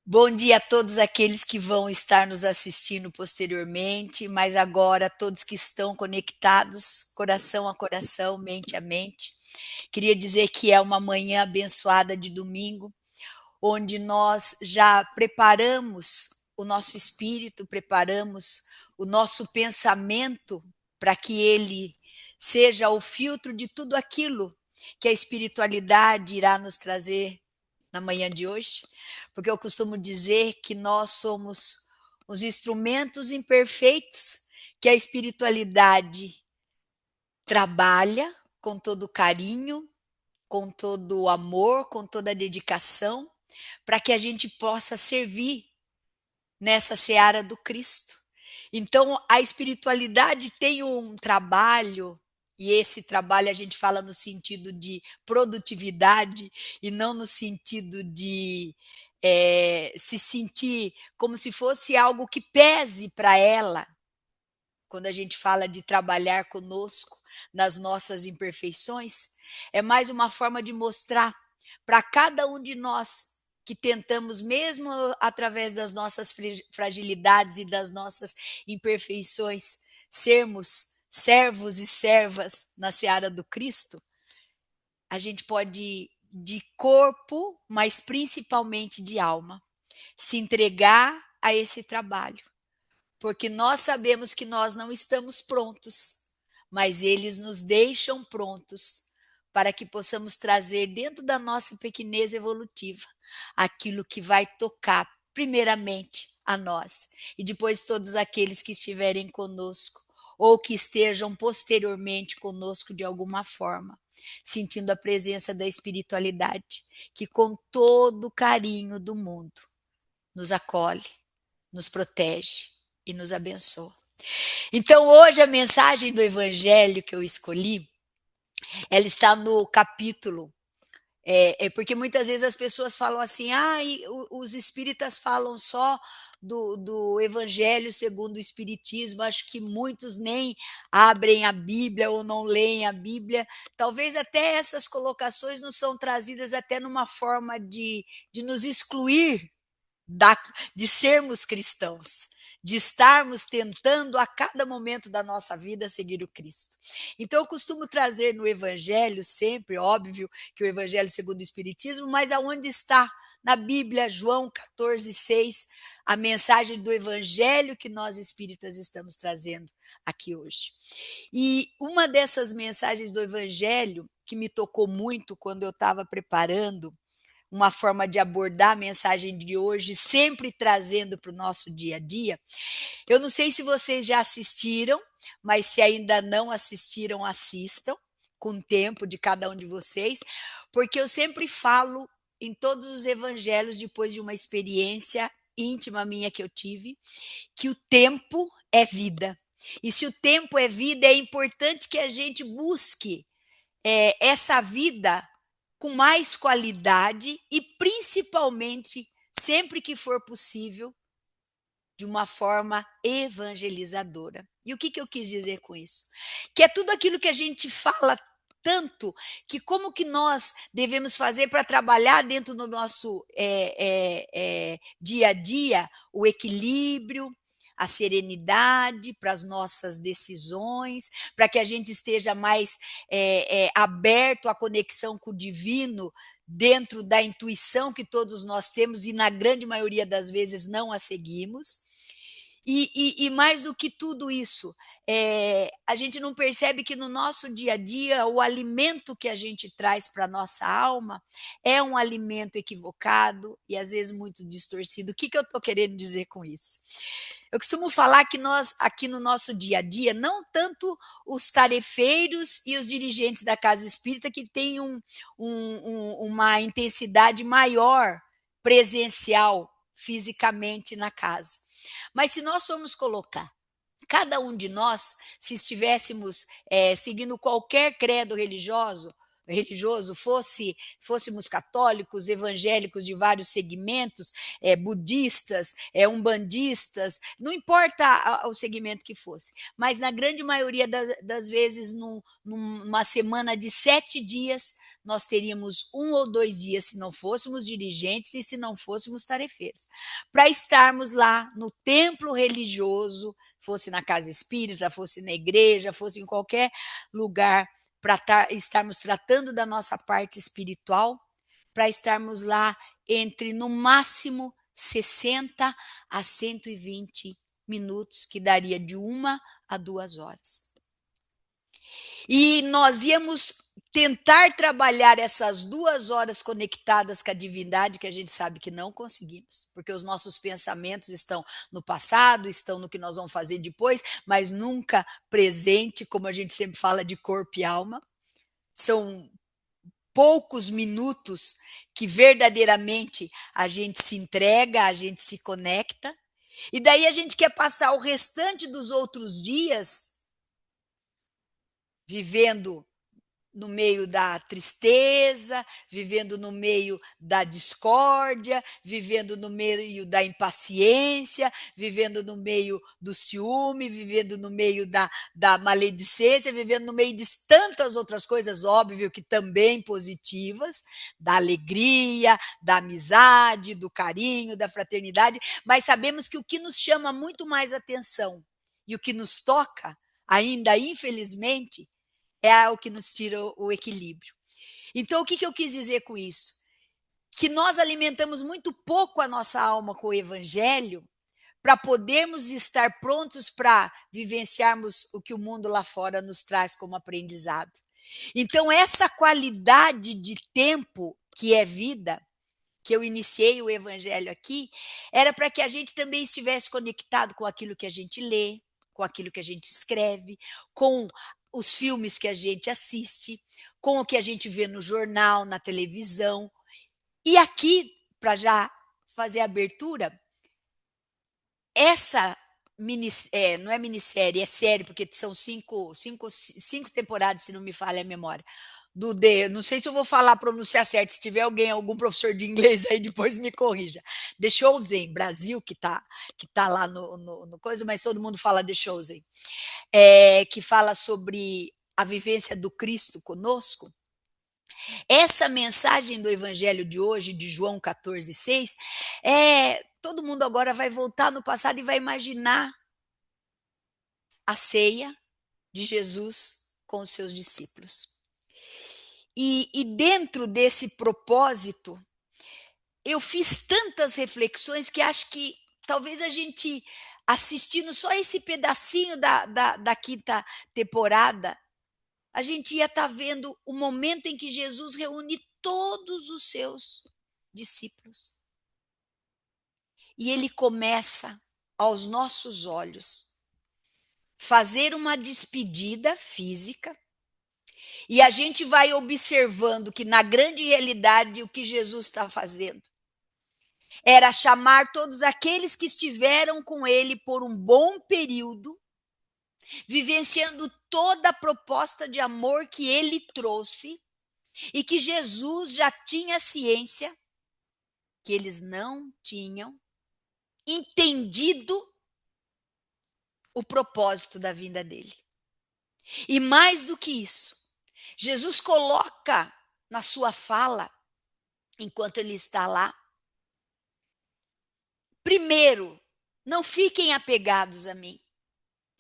Bom dia a todos aqueles que vão estar nos assistindo posteriormente, mas agora todos que estão conectados, coração a coração, mente a mente. Queria dizer que é uma manhã abençoada de domingo, onde nós já preparamos o nosso espírito, preparamos o nosso pensamento para que ele seja o filtro de tudo aquilo que a espiritualidade irá nos trazer na manhã de hoje, porque eu costumo dizer que nós somos os instrumentos imperfeitos que a espiritualidade trabalha com todo carinho, com todo o amor, com toda a dedicação, para que a gente possa servir nessa seara do Cristo. Então, a espiritualidade tem um trabalho, e esse trabalho a gente fala no sentido de produtividade e não no sentido de se sentir como se fosse algo que pese para ela, quando a gente fala de trabalhar conosco nas nossas imperfeições, é mais uma forma de mostrar para cada um de nós que tentamos, mesmo através das nossas fragilidades e das nossas imperfeições, sermos servos e servas na seara do Cristo, a gente pode, de corpo, mas principalmente de alma, se entregar a esse trabalho, porque nós sabemos que nós não estamos prontos, mas eles nos deixam prontos para que possamos trazer dentro da nossa pequenez evolutiva aquilo que vai tocar primeiramente a nós e depois todos aqueles que estiverem conosco ou que estejam posteriormente conosco de alguma forma, sentindo a presença da espiritualidade que com todo o carinho do mundo nos acolhe, nos protege e nos abençoa. Então, hoje a mensagem do evangelho que eu escolhi, ela está no capítulo, porque muitas vezes as pessoas falam assim, os espíritas falam só do evangelho segundo o espiritismo, acho que muitos nem abrem a Bíblia ou não leem a Bíblia, talvez até essas colocações não são trazidas até numa forma de nos excluir da, de sermos cristãos, de estarmos tentando a cada momento da nossa vida seguir o Cristo. Então, eu costumo trazer no Evangelho sempre, óbvio que o Evangelho segundo o Espiritismo, mas aonde está na Bíblia, João 14,6, a mensagem do Evangelho que nós espíritas estamos trazendo aqui hoje. E uma dessas mensagens do Evangelho que me tocou muito quando eu estava preparando uma forma de abordar a mensagem de hoje, sempre trazendo para o nosso dia a dia. Eu não sei se vocês já assistiram, mas se ainda não assistiram, assistam, com o tempo de cada um de vocês, porque eu sempre falo em todos os evangelhos, depois de uma experiência íntima minha que eu tive, que o tempo é vida. E se o tempo é vida, é importante que a gente busque essa vida com mais qualidade e, principalmente, sempre que for possível, de uma forma evangelizadora. E o que eu quis dizer com isso? Que é tudo aquilo que a gente fala tanto, que como que nós devemos fazer para trabalhar dentro do nosso dia a dia o equilíbrio, a serenidade para as nossas decisões, para que a gente esteja mais aberto à conexão com o divino, dentro da intuição que todos nós temos e na grande maioria das vezes não a seguimos. E mais do que tudo isso, a gente não percebe que no nosso dia a dia o alimento que a gente traz para a nossa alma é um alimento equivocado e às vezes muito distorcido. O que eu estou querendo dizer com isso? Eu costumo falar que nós, aqui no nosso dia a dia, não tanto os tarefeiros e os dirigentes da casa espírita que têm uma intensidade maior presencial fisicamente na casa. Mas se nós formos colocar cada um de nós, se estivéssemos seguindo qualquer credo religioso, fôssemos católicos, evangélicos de vários segmentos, budistas, umbandistas, não importa o segmento que fosse, mas na grande maioria das vezes, numa semana de 7 dias, nós teríamos 1 ou 2 dias, se não fôssemos dirigentes e se não fôssemos tarefeiros, para estarmos lá no templo religioso, fosse na casa espírita, fosse na igreja, fosse em qualquer lugar, para estarmos tratando da nossa parte espiritual, para estarmos lá entre, no máximo, 60 a 120 minutos, que daria de 1 a 2 horas. E nós íamos tentar trabalhar essas 2 horas conectadas com a divindade, que a gente sabe que não conseguimos, porque os nossos pensamentos estão no passado, estão no que nós vamos fazer depois, mas nunca presente, como a gente sempre fala de corpo e alma. São poucos minutos que verdadeiramente a gente se entrega, a gente se conecta, e daí a gente quer passar o restante dos outros dias vivendo no meio da tristeza, vivendo no meio da discórdia, vivendo no meio da impaciência, vivendo no meio do ciúme, vivendo no meio da maledicência, vivendo no meio de tantas outras coisas, óbvio que também positivas, da alegria, da amizade, do carinho, da fraternidade, mas sabemos que o que nos chama muito mais atenção e o que nos toca, ainda infelizmente, é o que nos tira o equilíbrio. Então, o que eu quis dizer com isso? Que nós alimentamos muito pouco a nossa alma com o evangelho para podermos estar prontos para vivenciarmos o que o mundo lá fora nos traz como aprendizado. Então, essa qualidade de tempo que é vida, que eu iniciei o evangelho aqui, era para que a gente também estivesse conectado com aquilo que a gente lê, com aquilo que a gente escreve, com os filmes que a gente assiste, com o que a gente vê no jornal, na televisão. E aqui, para já fazer a abertura, essa não é minissérie, é série, porque são cinco temporadas, se não me falha a memória. Não sei se eu vou falar, pronunciar certo, se tiver algum professor de inglês aí, depois me corrija. The Chosen, Brasil, que tá lá no coisa, mas todo mundo fala The Chosen. Que fala sobre a vivência do Cristo conosco. Essa mensagem do evangelho de hoje, de João 14:6, todo mundo agora vai voltar no passado e vai imaginar a ceia de Jesus com os seus discípulos. E dentro desse propósito, eu fiz tantas reflexões que acho que talvez a gente, assistindo só esse pedacinho da quinta temporada, a gente ia estar vendo o momento em que Jesus reúne todos os seus discípulos. E ele começa, aos nossos olhos, fazer uma despedida física, e a gente vai observando que, na grande realidade, o que Jesus está fazendo era chamar todos aqueles que estiveram com ele por um bom período, vivenciando toda a proposta de amor que ele trouxe, e que Jesus já tinha ciência que eles não tinham entendido o propósito da vinda dele. E mais do que isso, Jesus coloca na sua fala, enquanto ele está lá, primeiro, não fiquem apegados a mim.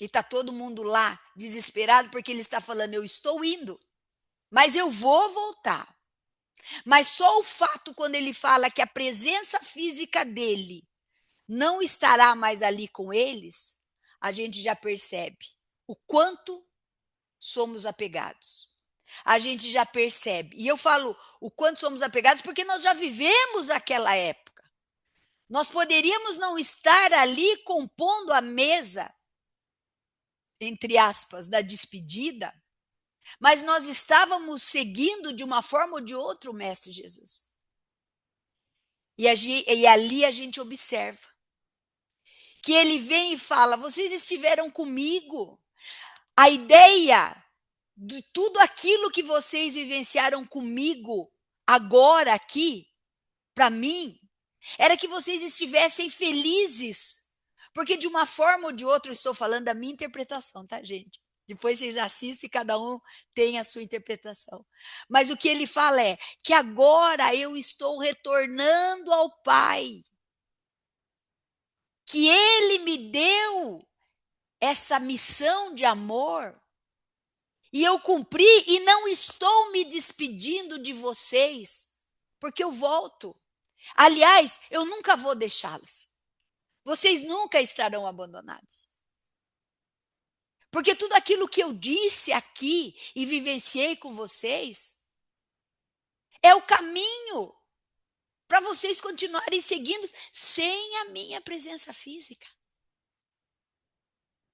E está todo mundo lá desesperado porque ele está falando, eu estou indo, mas eu vou voltar. Mas só o fato quando ele fala que a presença física dele não estará mais ali com eles, a gente já percebe o quanto somos apegados. A gente já percebe. E eu falo o quanto somos apegados porque nós já vivemos aquela época. Nós poderíamos não estar ali compondo a mesa, entre aspas, da despedida, mas nós estávamos seguindo de uma forma ou de outra o Mestre Jesus. E ali a gente observa que ele vem e fala, vocês estiveram comigo. A ideia de tudo aquilo que vocês vivenciaram comigo, agora aqui, para mim, era que vocês estivessem felizes. Porque de uma forma ou de outra, eu estou falando da minha interpretação, tá, gente? Depois vocês assistem e cada um tem a sua interpretação. Mas o que ele fala é que agora eu estou retornando ao Pai, que ele me deu essa missão de amor e eu cumpri e não estou me despedindo de vocês, porque eu volto. Aliás, eu nunca vou deixá-los. Vocês nunca estarão abandonados. Porque tudo aquilo que eu disse aqui e vivenciei com vocês é o caminho para vocês continuarem seguindo sem a minha presença física.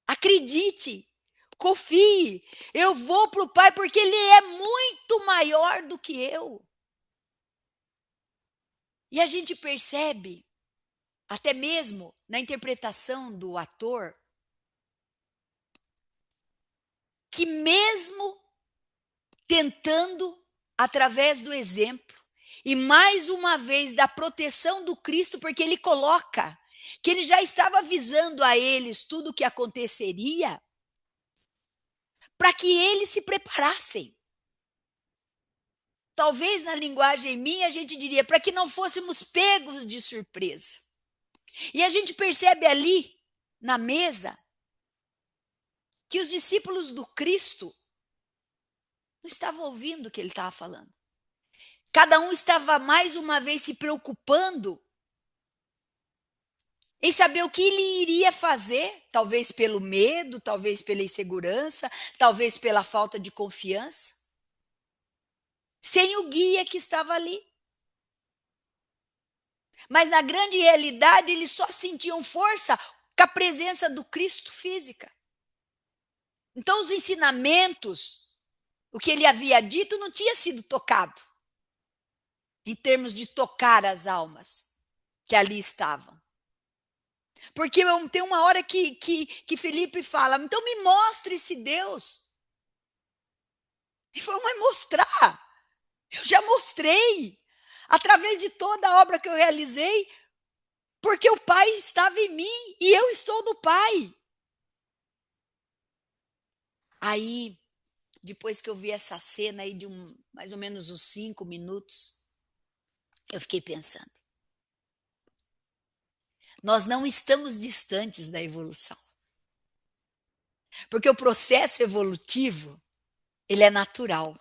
Acredite, confie, eu vou para o Pai porque Ele é muito maior do que eu. E a gente percebe, até mesmo na interpretação do ator, que mesmo tentando, através do exemplo, e mais uma vez da proteção do Cristo, porque ele coloca que ele já estava avisando a eles tudo o que aconteceria, para que eles se preparassem. Talvez na linguagem minha a gente diria, para que não fôssemos pegos de surpresa. E a gente percebe ali, na mesa, que os discípulos do Cristo não estavam ouvindo o que ele estava falando. Cada um estava mais uma vez se preocupando em saber o que ele iria fazer, talvez pelo medo, talvez pela insegurança, talvez pela falta de confiança, sem o guia que estava ali. Mas na grande realidade, eles só sentiam força com a presença do Cristo física. Então, os ensinamentos, o que ele havia dito, não tinha sido tocado, em termos de tocar as almas que ali estavam. Porque tem uma hora que Felipe fala, então me mostre esse Deus. Ele falou, mas mostrar? Eu já mostrei. Através de toda a obra que eu realizei, porque o Pai estava em mim e eu estou no Pai. Aí, depois que eu vi essa cena aí de mais ou menos uns 5 minutos, eu fiquei pensando. Nós não estamos distantes da evolução. Porque o processo evolutivo, ele é natural.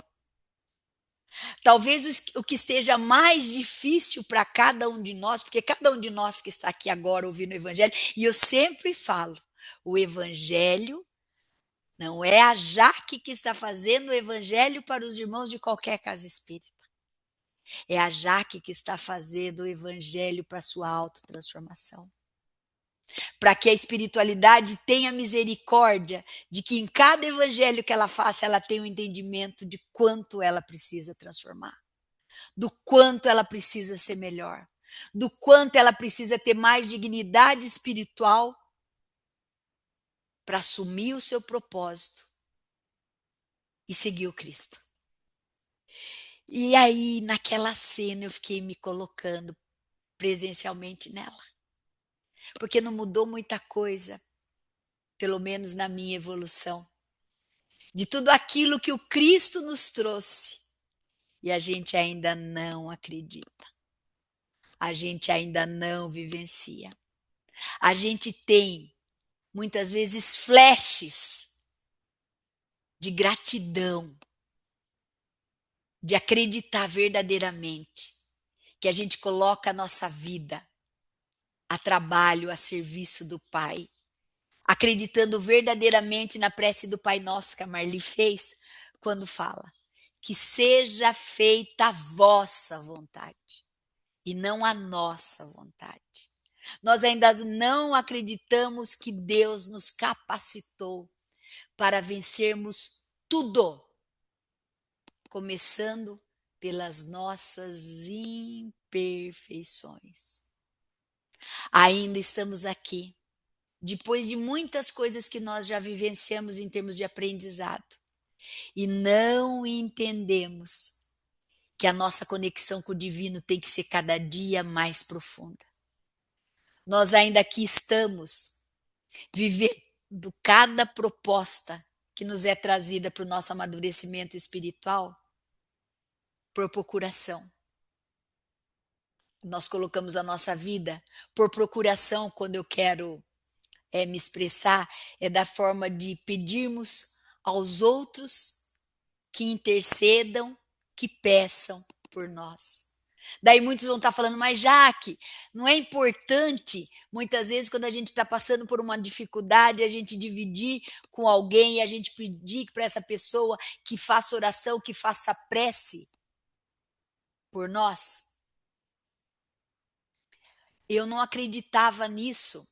Talvez o que esteja mais difícil para cada um de nós, porque cada um de nós que está aqui agora ouvindo o Evangelho, e eu sempre falo, o Evangelho não é a Jaque que está fazendo o Evangelho para os irmãos de qualquer casa espírita. É a Jaque que está fazendo o Evangelho para a sua autotransformação. Para que a espiritualidade tenha misericórdia de que em cada evangelho que ela faça, ela tenha um entendimento de quanto ela precisa transformar, do quanto ela precisa ser melhor, do quanto ela precisa ter mais dignidade espiritual para assumir o seu propósito e seguir o Cristo. E aí, naquela cena, eu fiquei me colocando presencialmente nela. Porque não mudou muita coisa, pelo menos na minha evolução, de tudo aquilo que o Cristo nos trouxe. E a gente ainda não acredita. A gente ainda não vivencia. A gente tem, muitas vezes, flashes de gratidão, de acreditar verdadeiramente que a gente coloca a nossa vida a trabalho, a serviço do Pai, acreditando verdadeiramente na prece do Pai Nosso que a Marli fez, quando fala que seja feita a vossa vontade e não a nossa vontade. Nós ainda não acreditamos que Deus nos capacitou para vencermos tudo, começando pelas nossas imperfeições. Ainda estamos aqui, depois de muitas coisas que nós já vivenciamos em termos de aprendizado, e não entendemos que a nossa conexão com o divino tem que ser cada dia mais profunda. Nós ainda aqui estamos vivendo cada proposta que nos é trazida para o nosso amadurecimento espiritual? Por procuração. Nós colocamos a nossa vida por procuração quando eu quero me expressar, é da forma de pedirmos aos outros que intercedam, que peçam por nós. Daí muitos vão estar falando, mas Jaque, não é importante, muitas vezes, quando a gente está passando por uma dificuldade, a gente dividir com alguém e a gente pedir para essa pessoa que faça oração, que faça prece por nós? Eu não acreditava nisso,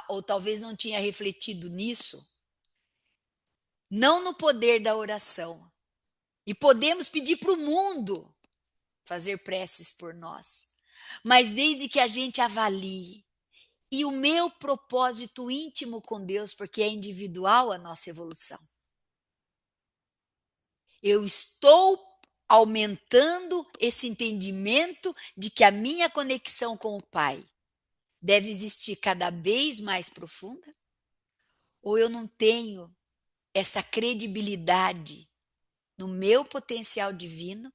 ou talvez não tinha refletido nisso, não no poder da oração. E podemos pedir para o mundo fazer preces por nós, mas desde que a gente avalie. E o meu propósito íntimo com Deus, porque é individual a nossa evolução. Eu estou aumentando esse entendimento de que a minha conexão com o Pai deve existir cada vez mais profunda? Ou eu não tenho essa credibilidade no meu potencial divino?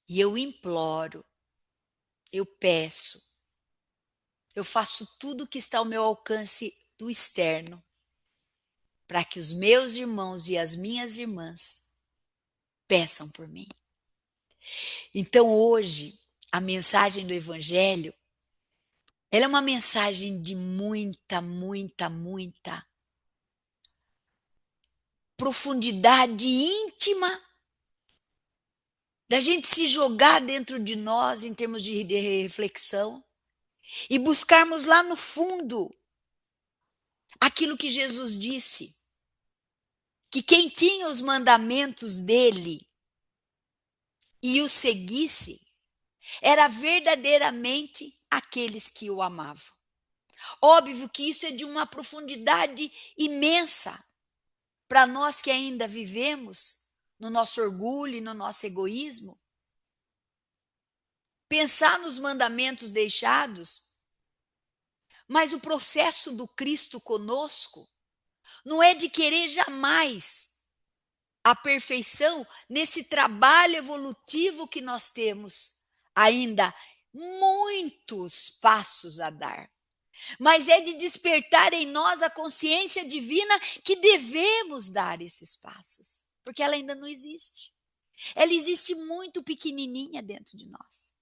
E eu imploro, eu peço, eu faço tudo que está ao meu alcance do externo, para que os meus irmãos e as minhas irmãs peçam por mim. Então hoje, a mensagem do Evangelho, ela é uma mensagem de muita, muita, muita profundidade íntima, da gente se jogar dentro de nós em termos de reflexão e buscarmos lá no fundo aquilo que Jesus disse, que quem tinha os mandamentos dele e os seguisse, era verdadeiramente aqueles que o amavam. Óbvio que isso é de uma profundidade imensa para nós que ainda vivemos no nosso orgulho e no nosso egoísmo. Pensar nos mandamentos deixados, mas o processo do Cristo conosco não é de querer jamais a perfeição nesse trabalho evolutivo que nós temos ainda muitos passos a dar. Mas é de despertar em nós a consciência divina que devemos dar esses passos, porque ela ainda não existe. Ela existe muito pequenininha dentro de nós.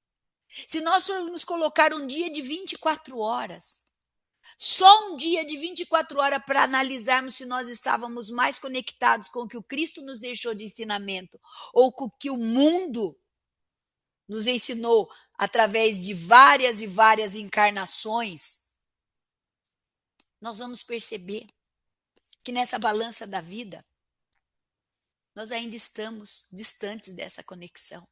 Se nós formos colocar um dia de 24 horas, só um dia de 24 horas para analisarmos se nós estávamos mais conectados com o que o Cristo nos deixou de ensinamento ou com o que o mundo nos ensinou através de várias e várias encarnações, nós vamos perceber que nessa balança da vida, nós ainda estamos distantes dessa conexão.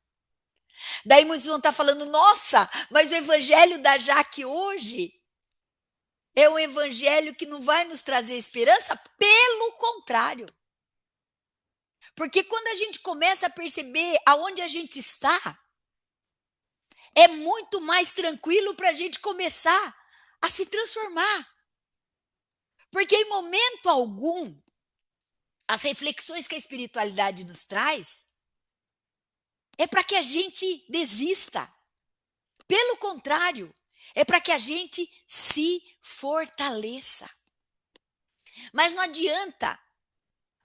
Daí muitos vão estar falando, nossa, mas o evangelho da Jaque hoje é um evangelho que não vai nos trazer esperança, pelo contrário. Porque quando a gente começa a perceber aonde a gente está, é muito mais tranquilo para a gente começar a se transformar. Porque em momento algum, as reflexões que a espiritualidade nos traz é para que a gente desista. Pelo contrário, é para que a gente se fortaleça. Mas não adianta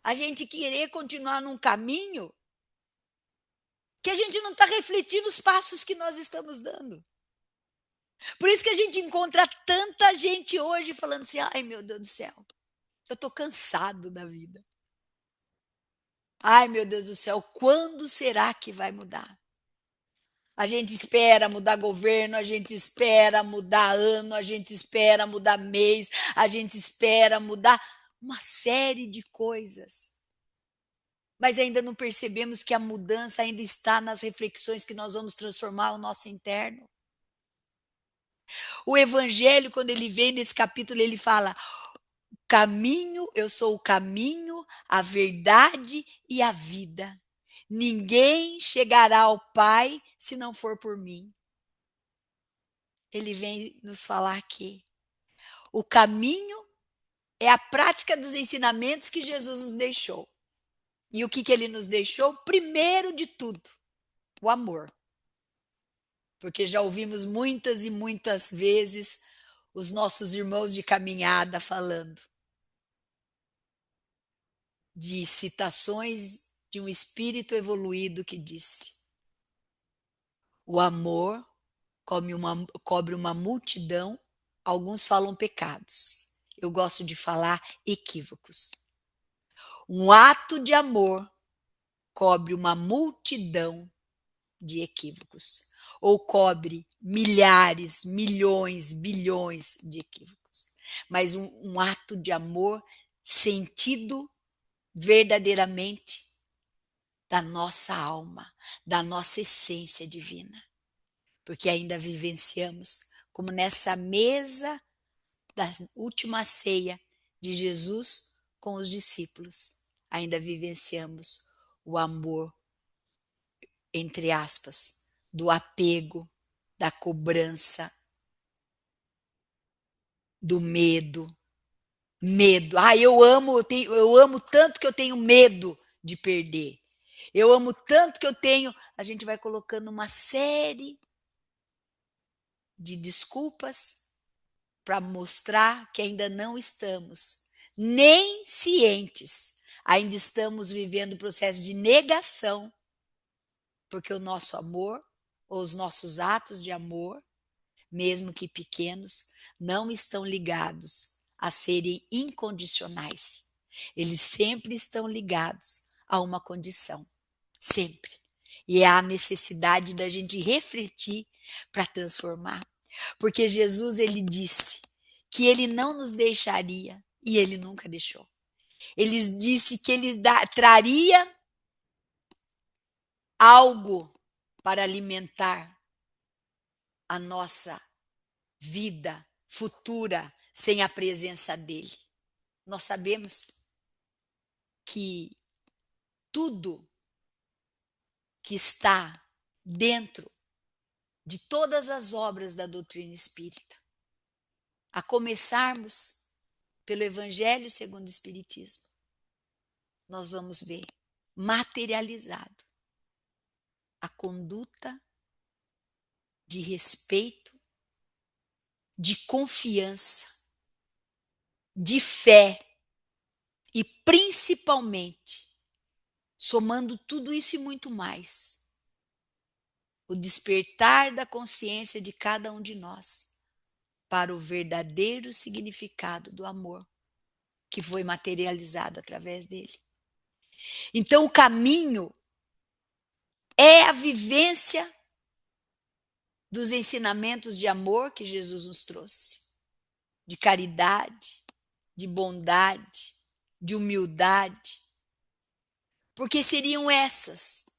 a gente querer continuar num caminho que a gente não está refletindo os passos que nós estamos dando. Por isso que a gente encontra tanta gente hoje falando assim, ai meu Deus do céu, eu estou cansado da vida. Ai meu Deus do céu, quando será que vai mudar? A gente espera mudar governo, a gente espera mudar ano, a gente espera mudar mês, a gente espera mudar uma série de coisas. Mas ainda não percebemos que a mudança ainda está nas reflexões que nós vamos transformar o nosso interno. O evangelho, quando ele vem nesse capítulo, ele fala: caminho, eu sou o caminho, a verdade e a vida. Ninguém chegará ao Pai se não for por mim. Ele vem nos falar que o caminho é a prática dos ensinamentos que Jesus nos deixou. E o que ele nos deixou? Primeiro de tudo, o amor. Porque já ouvimos muitas e muitas vezes os nossos irmãos de caminhada falando de citações de um espírito evoluído que disse: o amor cobre uma multidão, alguns falam pecados. Eu gosto de falar equívocos. Um ato de amor cobre uma multidão de equívocos, ou cobre milhares, milhões, bilhões de equívocos. Mas um ato de amor sentido verdadeiramente da nossa alma, da nossa essência divina. Porque ainda vivenciamos, como nessa mesa da última ceia de Jesus com os discípulos, ainda vivenciamos o amor, entre aspas, do apego, da cobrança, do medo. Medo. Ah, eu amo tanto que eu tenho medo de perder. Eu amo tanto que eu tenho. A gente vai colocando uma série de desculpas para mostrar que ainda não estamos nem cientes. Ainda estamos vivendo o processo de negação, porque o nosso amor, ou os nossos atos de amor, mesmo que pequenos, não estão ligados a serem incondicionais. Eles sempre estão ligados a uma condição, sempre. E é a necessidade da gente refletir para transformar. Porque Jesus, ele disse que ele não nos deixaria, e ele nunca deixou. Ele disse que ele traria algo para alimentar a nossa vida futura sem a presença dele. Nós sabemos que tudo que está dentro de todas as obras da doutrina espírita, a começarmos pelo Evangelho segundo o Espiritismo, nós vamos ver materializado a conduta de respeito, de confiança, de fé e principalmente, somando tudo isso e muito mais, o despertar da consciência de cada um de nós para o verdadeiro significado do amor que foi materializado através dele. Então, o caminho é a vivência dos ensinamentos de amor que Jesus nos trouxe, de caridade, de bondade, de humildade, porque seriam essas,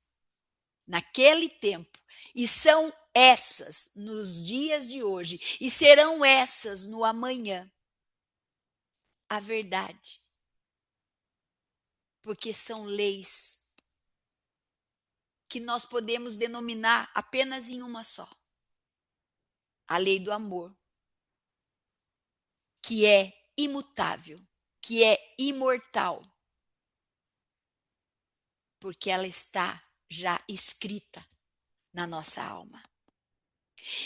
naquele tempo, e são essas nos dias de hoje, e serão essas no amanhã, a verdade. Porque são leis que nós podemos denominar apenas em uma só: a lei do amor, que é imutável, que é imortal, porque ela está já escrita na nossa alma.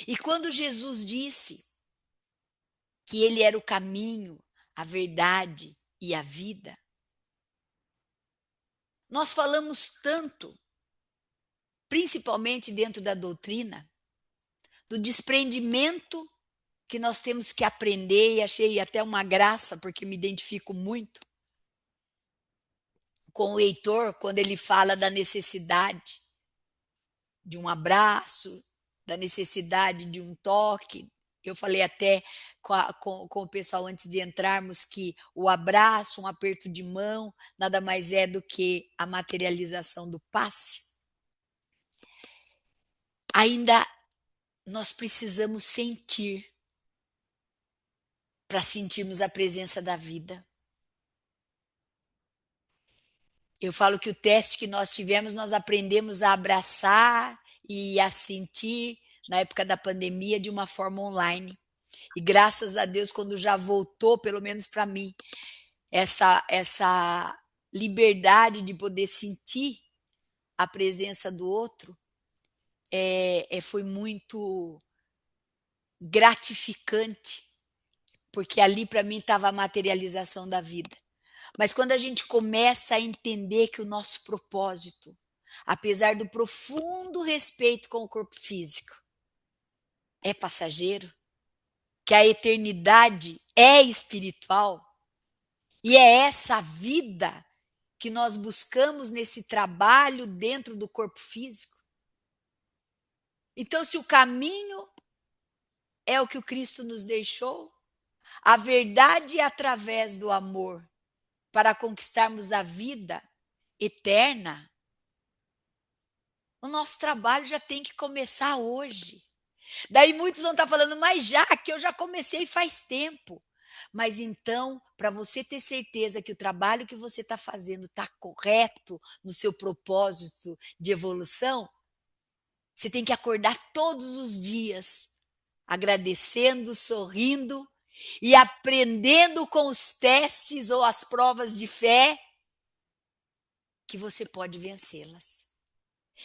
E quando Jesus disse que ele era o caminho, a verdade e a vida, nós falamos tanto, principalmente dentro da doutrina, do desprendimento que nós temos que aprender, e achei até uma graça, porque me identifico muito com o Heitor, quando ele fala da necessidade de um abraço, da necessidade de um toque. Eu falei até com o pessoal antes de entrarmos que o abraço, um aperto de mão, nada mais é do que a materialização do passe. Ainda nós precisamos sentir para sentirmos a presença da vida. Eu falo que o teste que nós tivemos, nós aprendemos a abraçar e a sentir na época da pandemia de uma forma online. E graças a Deus, quando já voltou, pelo menos para mim, essa liberdade de poder sentir a presença do outro, foi muito gratificante, porque ali para mim estava a materialização da vida. Mas quando a gente começa a entender que o nosso propósito, apesar do profundo respeito com o corpo físico, é passageiro, que a eternidade é espiritual, e é essa vida que nós buscamos nesse trabalho dentro do corpo físico. Então, se o caminho é o que o Cristo nos deixou, a verdade é através do amor para conquistarmos a vida eterna, o nosso trabalho já tem que começar hoje. Daí muitos vão estar falando, mas já que eu já comecei faz tempo. Mas então, para você ter certeza que o trabalho que você está fazendo está correto no seu propósito de evolução, você tem que acordar todos os dias, agradecendo, sorrindo e aprendendo com os testes ou as provas de fé que você pode vencê-las.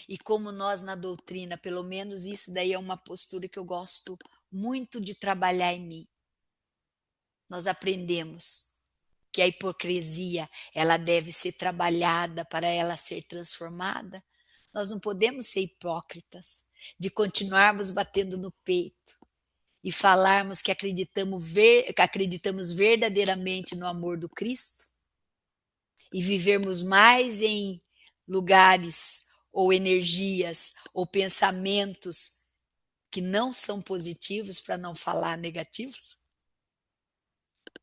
E como nós na doutrina, pelo menos isso daí é uma postura que eu gosto muito de trabalhar em mim. Nós aprendemos que a hipocrisia, ela deve ser trabalhada para ela ser transformada. Nós não podemos ser hipócritas de continuarmos batendo no peito e falarmos que acreditamos verdadeiramente no amor do Cristo e vivermos mais em lugares ou energias ou pensamentos que não são positivos, para não falar negativos,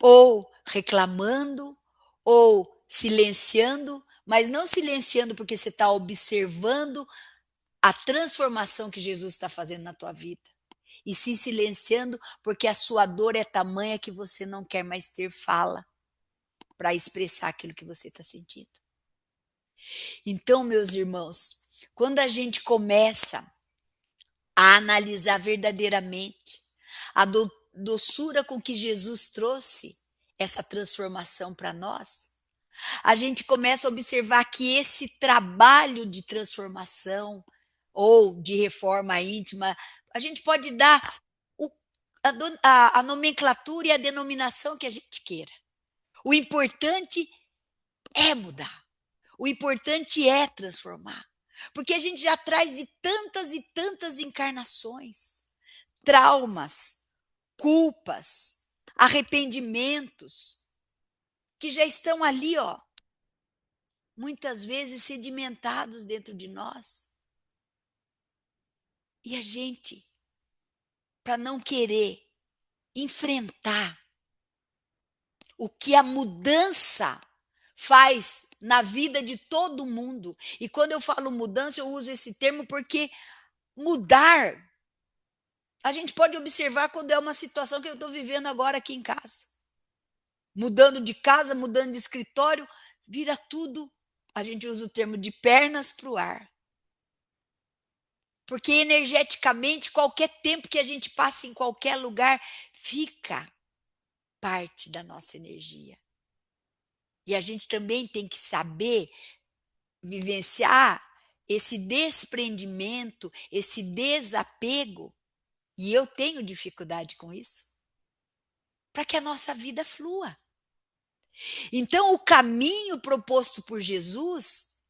ou reclamando, ou silenciando, mas não silenciando porque você está observando a transformação que Jesus está fazendo na tua vida. E sim silenciando porque a sua dor é tamanha que você não quer mais ter fala para expressar aquilo que você está sentindo. Então, meus irmãos, quando a gente começa a analisar verdadeiramente a doçura com que Jesus trouxe essa transformação para nós, a gente começa a observar que esse trabalho de transformação ou de reforma íntima, a gente pode dar a nomenclatura e a denominação que a gente queira. O importante é mudar. O importante é transformar. Porque a gente já traz de tantas e tantas encarnações, traumas, culpas, arrependimentos, que já estão ali, ó, muitas vezes sedimentados dentro de nós. E a gente, para não querer enfrentar o que a mudança faz na vida de todo mundo. E quando eu falo mudança, eu uso esse termo porque mudar, a gente pode observar quando é uma situação que eu estou vivendo agora aqui em casa. Mudando de casa, mudando de escritório, vira tudo, a gente usa o termo de pernas para o ar. Porque energeticamente, qualquer tempo que a gente passe em qualquer lugar, fica parte da nossa energia. E a gente também tem que saber vivenciar esse desprendimento, esse desapego, e eu tenho dificuldade com isso, para que a nossa vida flua. Então, o caminho proposto por Jesus,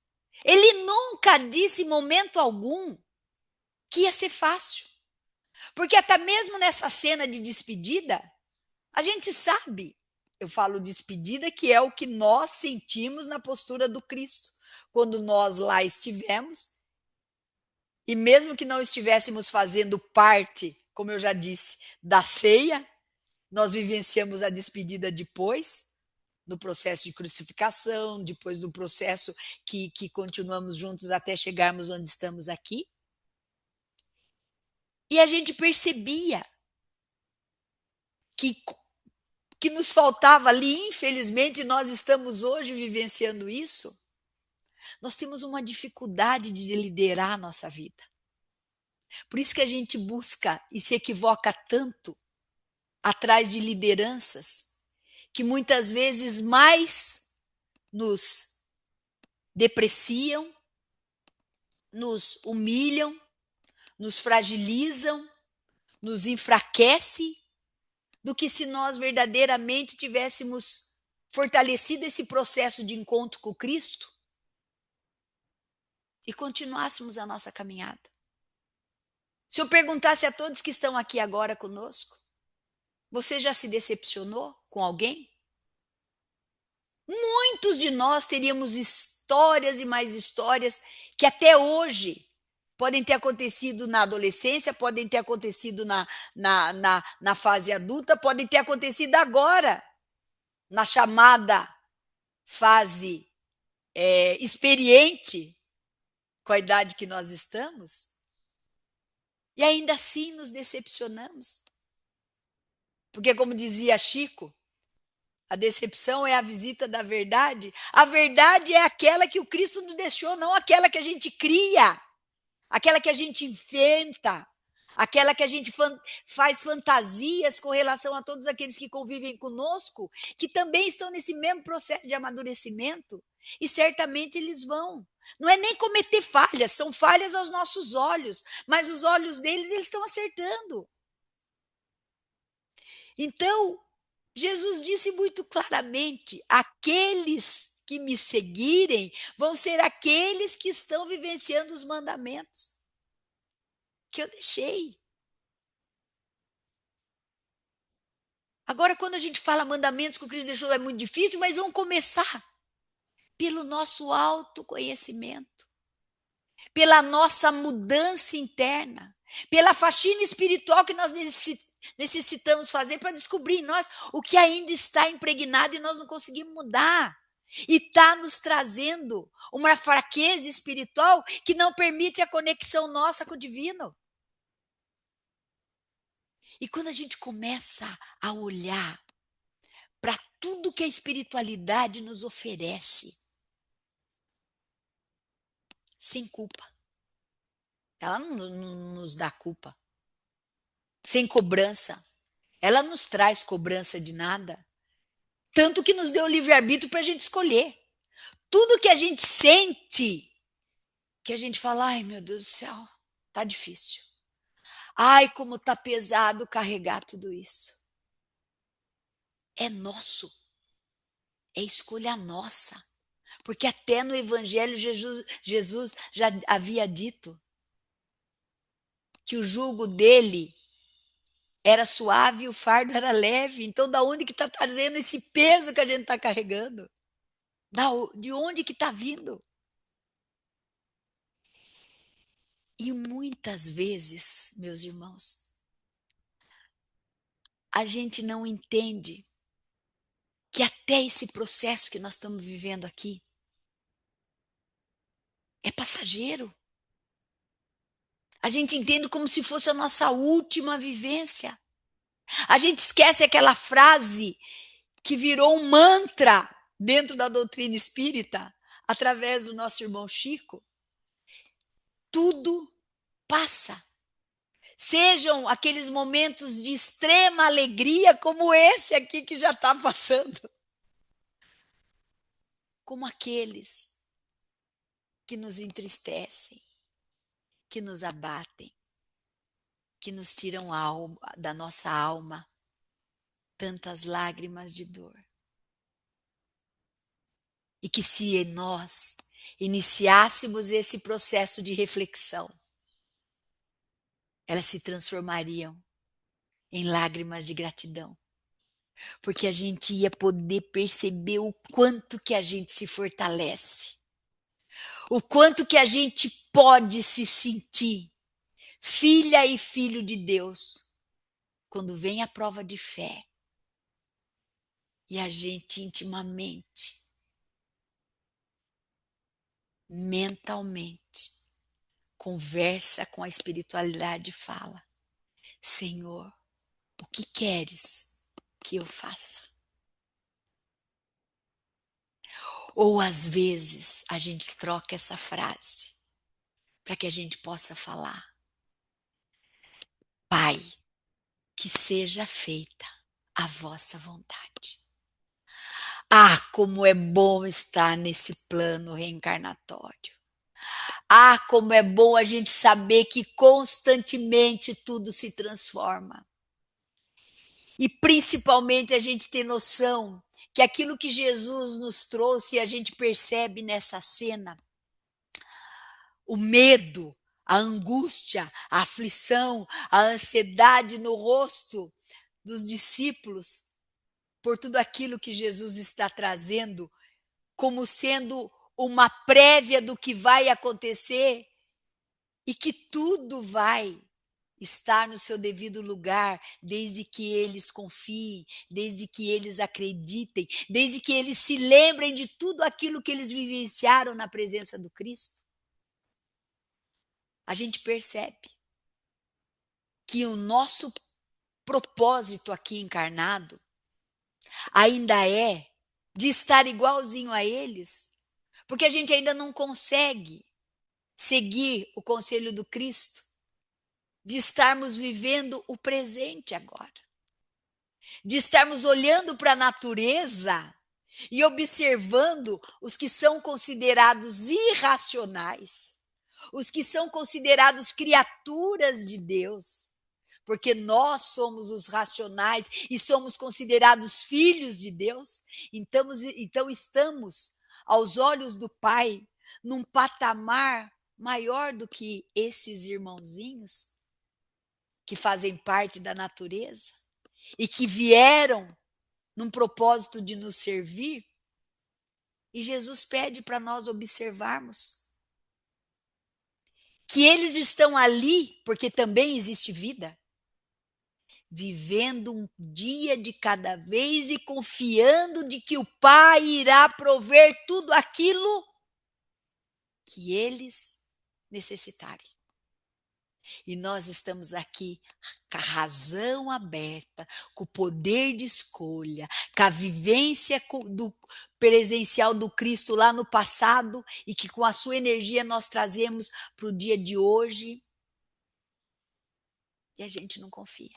ele nunca disse em momento algum que ia ser fácil. Porque até mesmo nessa cena de despedida, a gente sabe, eu falo despedida, que é o que nós sentimos na postura do Cristo. Quando nós lá estivemos, e mesmo que não estivéssemos fazendo parte, como eu já disse, da ceia, nós vivenciamos a despedida depois, no processo de crucificação, depois do processo que continuamos juntos até chegarmos onde estamos aqui. E a gente percebia que nos faltava ali, infelizmente, nós estamos hoje vivenciando isso. Nós temos uma dificuldade de liderar a nossa vida. Por isso que a gente busca e se equivoca tanto atrás de lideranças que muitas vezes mais nos depreciam, nos humilham, nos fragilizam, nos enfraquece, do que se nós verdadeiramente tivéssemos fortalecido esse processo de encontro com Cristo e continuássemos a nossa caminhada. Se eu perguntasse a todos que estão aqui agora conosco, você já se decepcionou com alguém? Muitos de nós teríamos histórias e mais histórias que até hoje podem ter acontecido na adolescência, podem ter acontecido na fase adulta, podem ter acontecido agora, na chamada fase experiente, com a idade que nós estamos, e ainda assim nos decepcionamos. Porque, como dizia Chico, a decepção é a visita da verdade. A verdade é aquela que o Cristo nos deixou, não aquela que a gente cria, aquela que a gente inventa, aquela que a gente faz fantasias com relação a todos aqueles que convivem conosco, que também estão nesse mesmo processo de amadurecimento, e certamente eles vão. Não é nem cometer falhas, são falhas aos nossos olhos, mas os olhos deles, eles estão acertando. Então, Jesus disse muito claramente: aqueles que me seguirem vão ser aqueles que estão vivenciando os mandamentos que eu deixei. Agora, quando a gente fala mandamentos que o Cristo deixou, é muito difícil, mas vamos começar pelo nosso autoconhecimento, pela nossa mudança interna, pela faxina espiritual que nós necessitamos fazer para descobrir em nós o que ainda está impregnado e nós não conseguimos mudar. E está nos trazendo uma fraqueza espiritual que não permite a conexão nossa com o divino. E quando a gente começa a olhar para tudo que a espiritualidade nos oferece, sem culpa. Ela não nos dá culpa. Sem cobrança. Ela nos traz cobrança de nada. Tanto que nos deu livre-arbítrio para a gente escolher. Tudo que a gente sente, que a gente fala, ai meu Deus do céu, tá difícil. Ai, como tá pesado carregar tudo isso. É nosso. É escolha nossa. Porque até no Evangelho Jesus já havia dito que o jugo dele era suave e o fardo era leve. Então, da onde que está trazendo esse peso que a gente está carregando? De onde que está vindo? E muitas vezes, meus irmãos, a gente não entende que até esse processo que nós estamos vivendo aqui é passageiro. A gente entende como se fosse a nossa última vivência. A gente esquece aquela frase que virou um mantra dentro da doutrina espírita, através do nosso irmão Chico. Tudo passa. Sejam aqueles momentos de extrema alegria, como esse aqui que já está passando. Como aqueles que nos entristecem, que nos abatem, que nos tiram da nossa alma tantas lágrimas de dor. E que se nós iniciássemos esse processo de reflexão, elas se transformariam em lágrimas de gratidão. Porque a gente ia poder perceber o quanto que a gente se fortalece. O quanto que a gente pode se sentir filha e filho de Deus quando vem a prova de fé e a gente intimamente, mentalmente, conversa com a espiritualidade e fala: Senhor, o que queres que eu faça? Ou às vezes a gente troca essa frase para que a gente possa falar: Pai, que seja feita a vossa vontade. Ah, como é bom estar nesse plano reencarnatório. Ah, como é bom a gente saber que constantemente tudo se transforma. E principalmente a gente ter noção que aquilo que Jesus nos trouxe, a gente percebe nessa cena, o medo, a angústia, a aflição, a ansiedade no rosto dos discípulos, por tudo aquilo que Jesus está trazendo, como sendo uma prévia do que vai acontecer e que tudo vai estar no seu devido lugar, desde que eles confiem, desde que eles acreditem, desde que eles se lembrem de tudo aquilo que eles vivenciaram na presença do Cristo. A gente percebe que o nosso propósito aqui encarnado ainda é de estar igualzinho a eles, porque a gente ainda não consegue seguir o conselho do Cristo de estarmos vivendo o presente agora, de estarmos olhando para a natureza e observando os que são considerados irracionais, os que são considerados criaturas de Deus, porque nós somos os racionais e somos considerados filhos de Deus, então estamos, aos olhos do Pai, num patamar maior do que esses irmãozinhos que fazem parte da natureza e que vieram num propósito de nos servir. E Jesus pede para nós observarmos que eles estão ali porque também existe vida, vivendo um dia de cada vez e confiando de que o Pai irá prover tudo aquilo que eles necessitarem. E nós estamos aqui com a razão aberta, com o poder de escolha, com a vivência do presencial do Cristo lá no passado e que com a sua energia nós trazemos para o dia de hoje. E a gente não confia.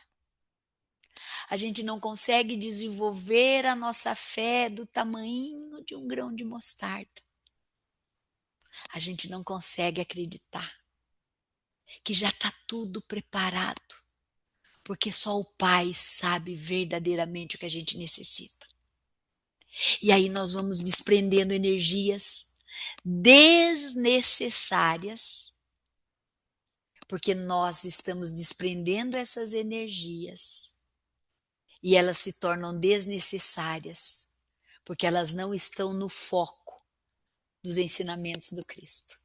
A gente não consegue desenvolver a nossa fé do tamanho de um grão de mostarda. A gente não consegue acreditar que já está tudo preparado, porque só o Pai sabe verdadeiramente o que a gente necessita. E aí nós vamos desprendendo energias desnecessárias, porque nós estamos desprendendo essas energias e elas se tornam desnecessárias, porque elas não estão no foco dos ensinamentos do Cristo.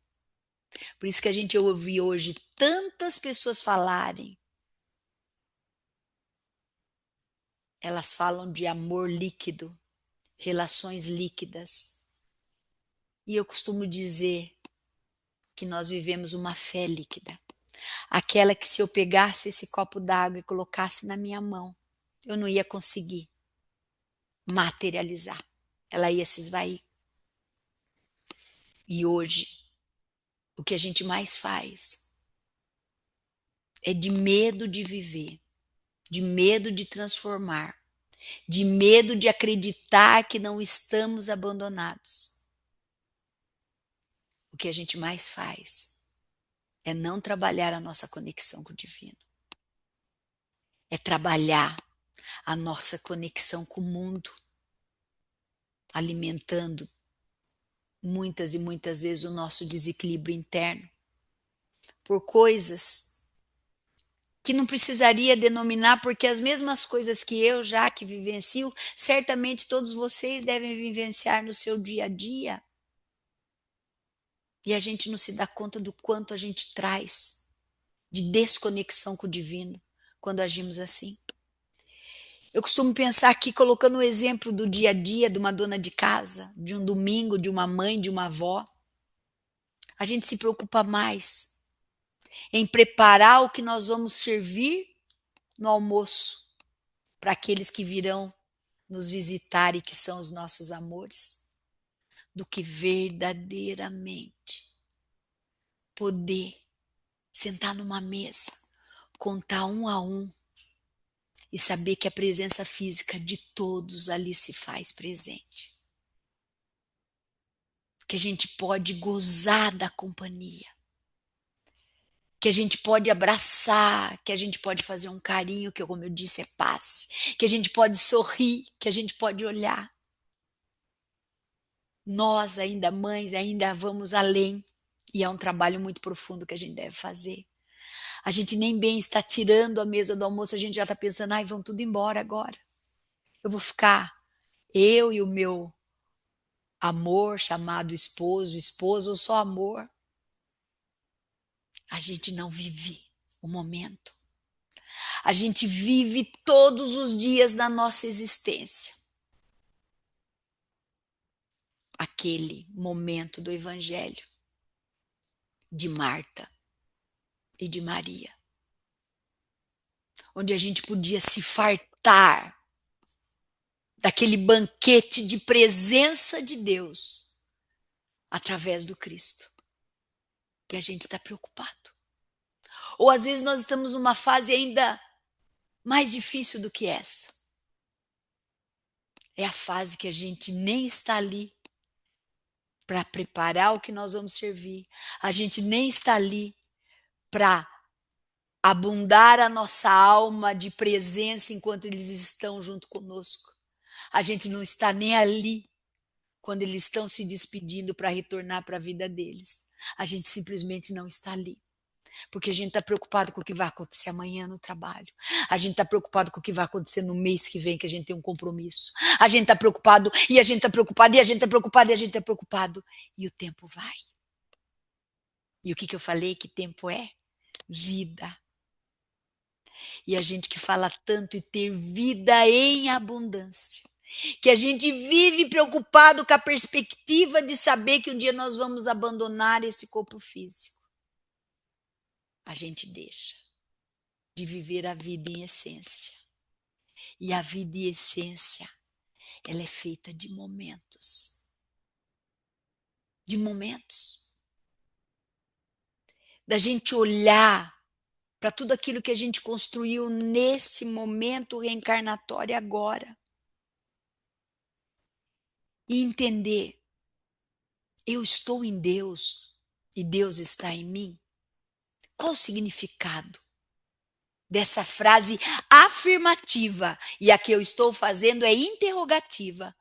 Por isso que a gente ouve hoje tantas pessoas falarem. Elas falam de amor líquido, relações líquidas. E eu costumo dizer que nós vivemos uma fé líquida. Aquela que se eu pegasse esse copo d'água e colocasse na minha mão, eu não ia conseguir materializar. Ela ia se esvair. E hoje, o que a gente mais faz é de medo de viver, de medo de transformar, de medo de acreditar que não estamos abandonados. O que a gente mais faz é não trabalhar a nossa conexão com o divino. É trabalhar a nossa conexão com o mundo, alimentando muitas e muitas vezes o nosso desequilíbrio interno por coisas que não precisaria denominar, porque as mesmas coisas que eu já que vivencio, certamente todos vocês devem vivenciar no seu dia a dia. E a gente não se dá conta do quanto a gente traz de desconexão com o divino quando agimos assim. Eu costumo pensar aqui, colocando o exemplo do dia a dia de uma dona de casa, de um domingo, de uma mãe, de uma avó. A gente se preocupa mais em preparar o que nós vamos servir no almoço para aqueles que virão nos visitar e que são os nossos amores, do que verdadeiramente poder sentar numa mesa, contar um a um e saber que a presença física de todos ali se faz presente. Que a gente pode gozar da companhia, que a gente pode abraçar, que a gente pode fazer um carinho, que como eu disse é paz, que a gente pode sorrir, que a gente pode olhar. Nós ainda mães, ainda vamos além, e é um trabalho muito profundo que a gente deve fazer. A gente nem bem está tirando a mesa do almoço, a gente já está pensando, ai, vão tudo embora agora. Eu vou ficar, eu e o meu amor chamado esposo ou só amor. A gente não vive o momento. A gente vive todos os dias da nossa existência aquele momento do Evangelho de Marta e de Maria, onde a gente podia se fartar daquele banquete de presença de Deus através do Cristo. E a gente está preocupado. Ou às vezes nós estamos numa fase ainda mais difícil do que essa. É a fase que a gente nem está ali para preparar o que nós vamos servir. A gente nem está ali para abundar a nossa alma de presença enquanto eles estão junto conosco. A gente não está nem ali quando eles estão se despedindo para retornar para a vida deles. A gente simplesmente não está ali. Porque a gente está preocupado com o que vai acontecer amanhã no trabalho. A gente está preocupado com o que vai acontecer no mês que vem, que a gente tem um compromisso. A gente está preocupado, e a gente está preocupado, e a gente está preocupado, e a gente está preocupado. E o tempo vai. E o que eu falei? Que tempo é? Vida. E a gente que fala tanto em ter vida em abundância. Que a gente vive preocupado com a perspectiva de saber que um dia nós vamos abandonar esse corpo físico. A gente deixa de viver a vida em essência. E a vida em essência, ela é feita de momentos. De momentos. Da gente olhar para tudo aquilo que a gente construiu nesse momento reencarnatório agora. E entender, eu estou em Deus e Deus está em mim. Qual o significado dessa frase afirmativa? E a que eu estou fazendo é interrogativa.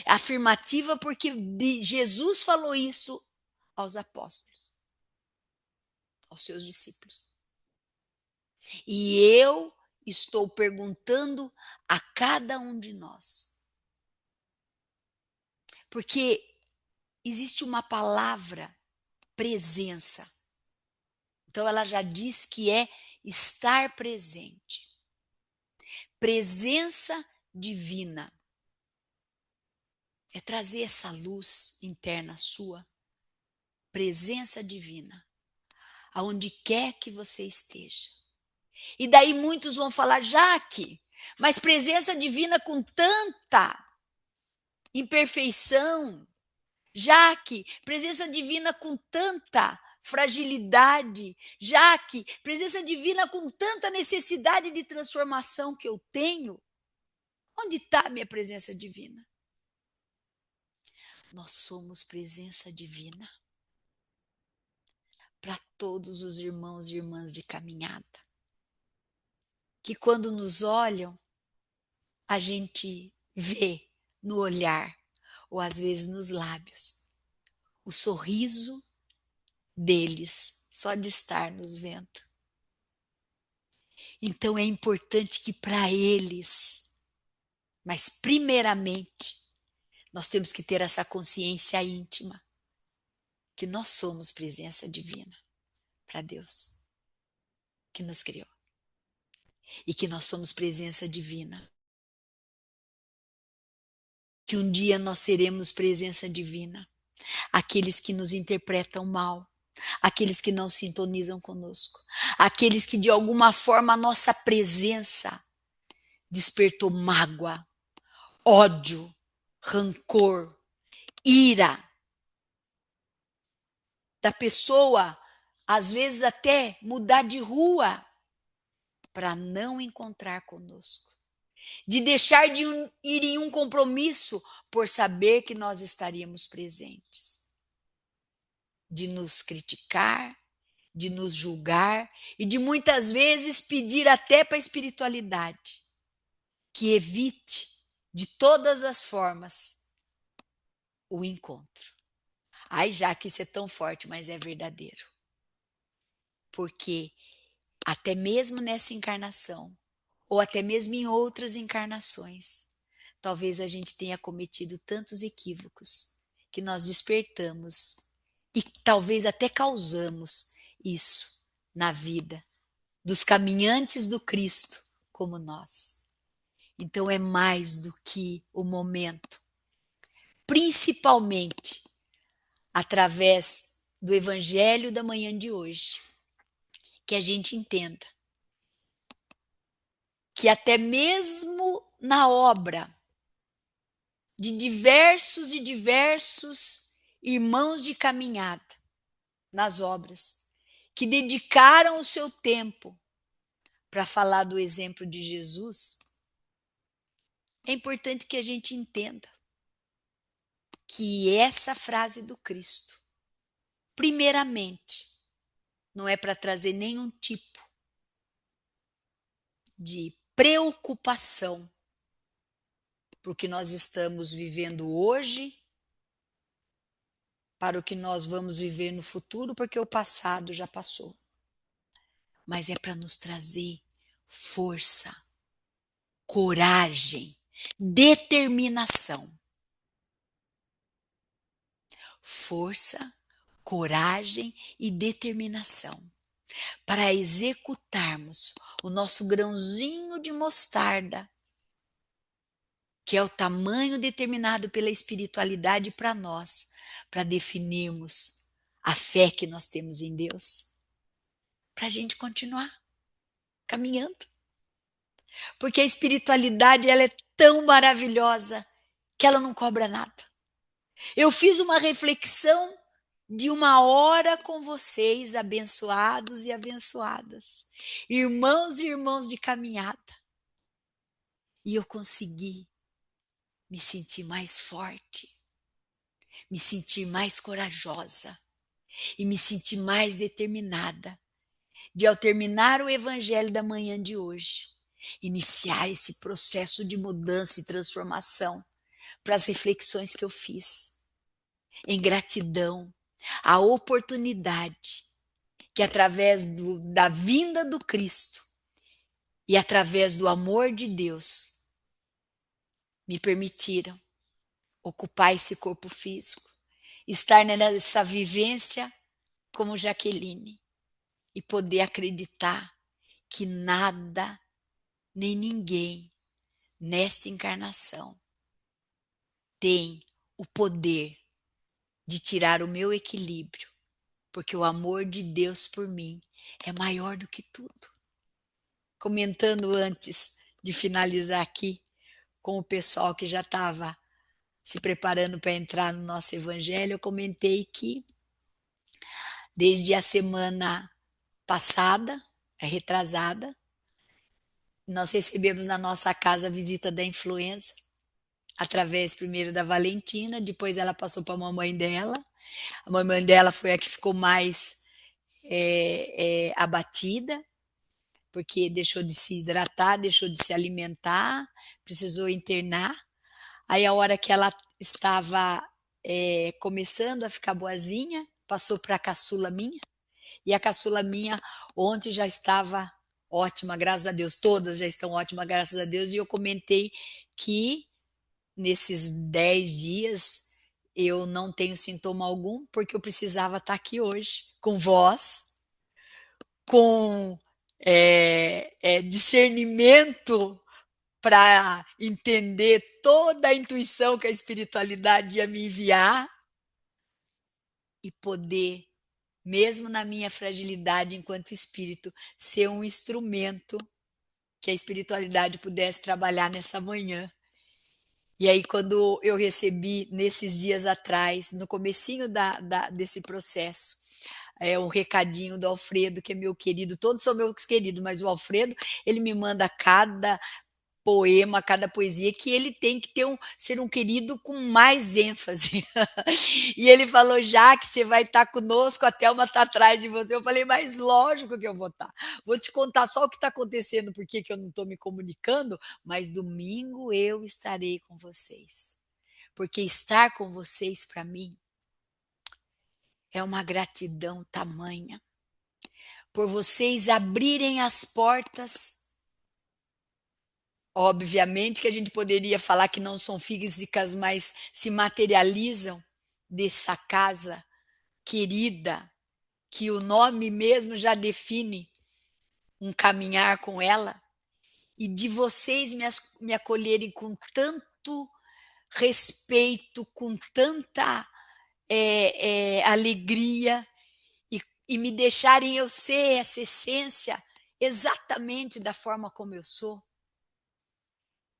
Afirmativa porque Jesus falou isso aos apóstolos, aos seus discípulos. E eu estou perguntando a cada um de nós. Porque existe uma palavra, presença. Então ela já diz que é estar presente. Presença divina. É trazer essa luz interna sua. Presença divina. Aonde quer que você esteja. E daí muitos vão falar, Jaque, mas presença divina com tanta imperfeição. Jaque, presença divina com tanta fragilidade. Jaque, presença divina com tanta necessidade de transformação que eu tenho. Onde está a minha presença divina? Nós somos presença divina para todos os irmãos e irmãs de caminhada. Que quando nos olham, a gente vê no olhar, ou às vezes nos lábios, o sorriso deles, só de estar nos vendo. Então é importante que para eles, mas primeiramente, nós temos que ter essa consciência íntima que nós somos presença divina para Deus, que nos criou. E que nós somos presença divina. Que um dia nós seremos presença divina. Aqueles que nos interpretam mal, aqueles que não sintonizam conosco, aqueles que de alguma forma a nossa presença despertou mágoa, ódio, rancor, ira da pessoa, às vezes até mudar de rua para não encontrar conosco. de deixar de ir em um compromisso por saber que nós estaríamos presentes, de nos criticar, de nos julgar e de muitas vezes pedir até para a espiritualidade que evite de todas as formas o encontro. Ai, já que isso é tão forte, mas é verdadeiro. Porque até mesmo nessa encarnação, ou até mesmo em outras encarnações, talvez a gente tenha cometido tantos equívocos que nós despertamos e talvez até causamos isso na vida dos caminhantes do Cristo como nós. Então é mais do que o momento, principalmente através do Evangelho da manhã de hoje, que a gente entenda que até mesmo na obra de diversos e diversos irmãos de caminhada, nas obras, que dedicaram o seu tempo para falar do exemplo de Jesus, é importante que a gente entenda que essa frase do Cristo, primeiramente, não é para trazer nenhum tipo de preocupação para o que nós estamos vivendo hoje, para o que nós vamos viver no futuro, porque o passado já passou. Mas é para nos trazer força, coragem, determinação. Força, coragem e determinação para executarmos o nosso grãozinho de mostarda, que é o tamanho determinado pela espiritualidade para nós, para definirmos a fé que nós temos em Deus, para a gente continuar caminhando. Porque a espiritualidade ela é tão maravilhosa que ela não cobra nada. Eu fiz uma reflexão de 1 hora com vocês, abençoados e abençoadas, irmãos e irmãos de caminhada. E eu consegui me sentir mais forte, me sentir mais corajosa e me sentir mais determinada de, ao terminar o evangelho da manhã de hoje, iniciar esse processo de mudança e transformação para as reflexões que eu fiz, em gratidão à oportunidade que através da vinda do Cristo e através do amor de Deus me permitiram ocupar esse corpo físico, estar nessa vivência como Jaqueline e poder acreditar que nada nem ninguém nessa encarnação tem o poder de tirar o meu equilíbrio, porque o amor de Deus por mim é maior do que tudo. Comentando antes de finalizar aqui com o pessoal que já estava se preparando para entrar no nosso evangelho, eu comentei que desde a semana passada, retrasada, nós recebemos na nossa casa a visita da influenza, através primeiro da Valentina, depois ela passou para a mamãe dela. A mamãe dela foi a que ficou mais abatida, porque deixou de se hidratar, deixou de se alimentar, precisou internar. Aí a hora que ela estava começando a ficar boazinha, passou para a caçula minha, e a caçula minha ontem já estava ótima, graças a Deus, todas já estão ótimas, graças a Deus, e eu comentei que nesses 10 dias eu não tenho sintoma algum, porque eu precisava estar aqui hoje, com voz, com discernimento para entender toda a intuição que a espiritualidade ia me enviar e poder, mesmo na minha fragilidade enquanto espírito, ser um instrumento que a espiritualidade pudesse trabalhar nessa manhã. E aí, quando eu recebi, nesses dias atrás, no comecinho desse processo, um recadinho do Alfredo, que é meu querido, todos são meus queridos, mas o Alfredo, ele me manda cada poema, cada poesia, que ele tem que ter ser um querido com mais ênfase. E ele falou: "Já que você vai estar conosco, a Thelma está atrás de você". Eu falei: "Mas lógico que eu vou estar. Vou te contar só o que está acontecendo, por que eu não estou me comunicando, mas domingo eu estarei com vocês. Porque estar com vocês para mim é uma gratidão tamanha, por vocês abrirem as portas. Obviamente que a gente poderia falar que não são físicas, mas se materializam dessa casa querida, que o nome mesmo já define um caminhar com ela, e de vocês me acolherem com tanto respeito, com tanta alegria, e me deixarem eu ser essa essência exatamente da forma como eu sou,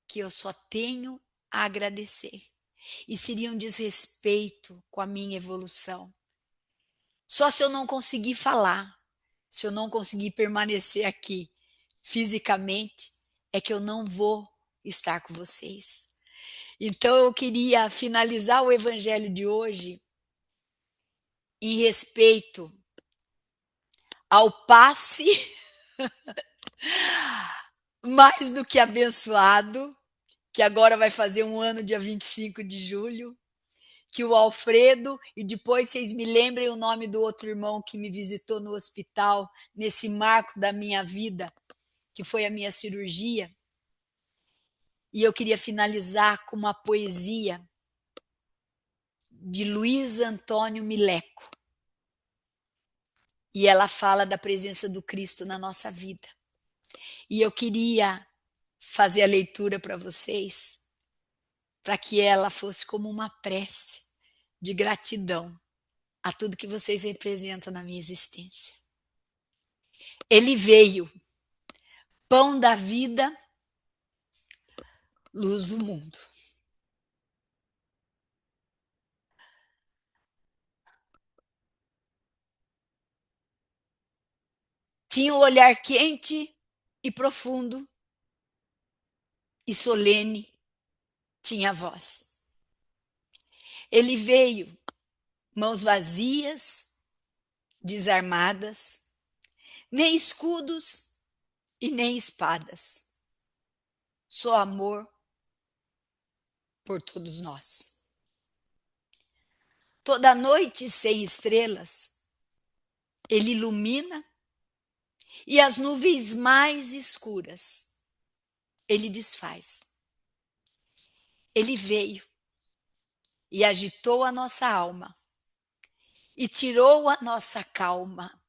que eu só tenho a agradecer. E seria um desrespeito com a minha evolução. Só se eu não conseguir falar, se eu não conseguir permanecer aqui fisicamente, é que eu não vou estar com vocês. Então eu queria finalizar o evangelho de hoje em respeito ao passe mais do que abençoado, que agora vai fazer um ano dia 25 de julho, que o Alfredo, e depois vocês me lembrem o nome do outro irmão que me visitou no hospital, nesse marco da minha vida, que foi a minha cirurgia. E eu queria finalizar com uma poesia de Luiz Antônio Mileco. E ela fala da presença do Cristo na nossa vida. E eu queria fazer a leitura para vocês, para que ela fosse como uma prece de gratidão a tudo que vocês representam na minha existência. Ele veio, pão da vida, luz do mundo. Tinha um olhar quente e profundo e solene, tinha voz. Ele veio, mãos vazias, desarmadas, nem escudos e nem espadas. Só amor por todos nós. Toda noite sem estrelas, ele ilumina, e as nuvens mais escuras ele desfaz. Ele veio e agitou a nossa alma e tirou a nossa calma,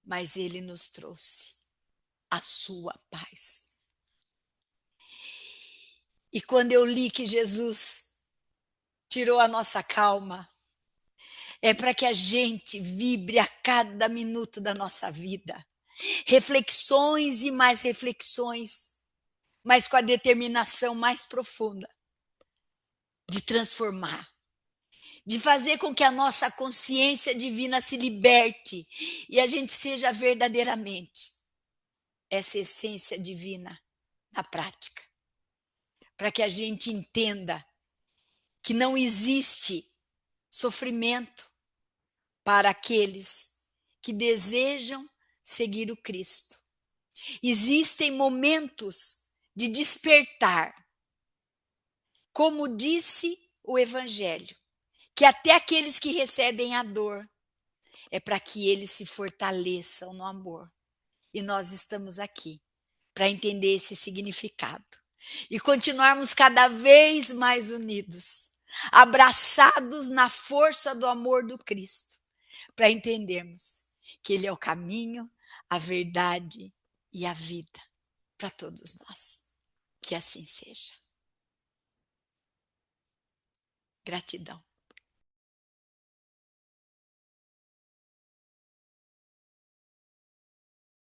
mas ele nos trouxe a sua paz. E quando eu li que Jesus tirou a nossa calma, é para que a gente vibre a cada minuto da nossa vida. Reflexões e mais reflexões, mas com a determinação mais profunda de transformar, de fazer com que a nossa consciência divina se liberte e a gente seja verdadeiramente essa essência divina na prática. Para que a gente entenda que não existe sofrimento para aqueles que desejam seguir o Cristo. Existem momentos de despertar, como disse o Evangelho, que até aqueles que recebem a dor é para que eles se fortaleçam no amor. E nós estamos aqui para entender esse significado e continuarmos cada vez mais unidos, abraçados na força do amor do Cristo, para entendermos que Ele é o caminho, a verdade e a vida para todos nós. Que assim seja. Gratidão.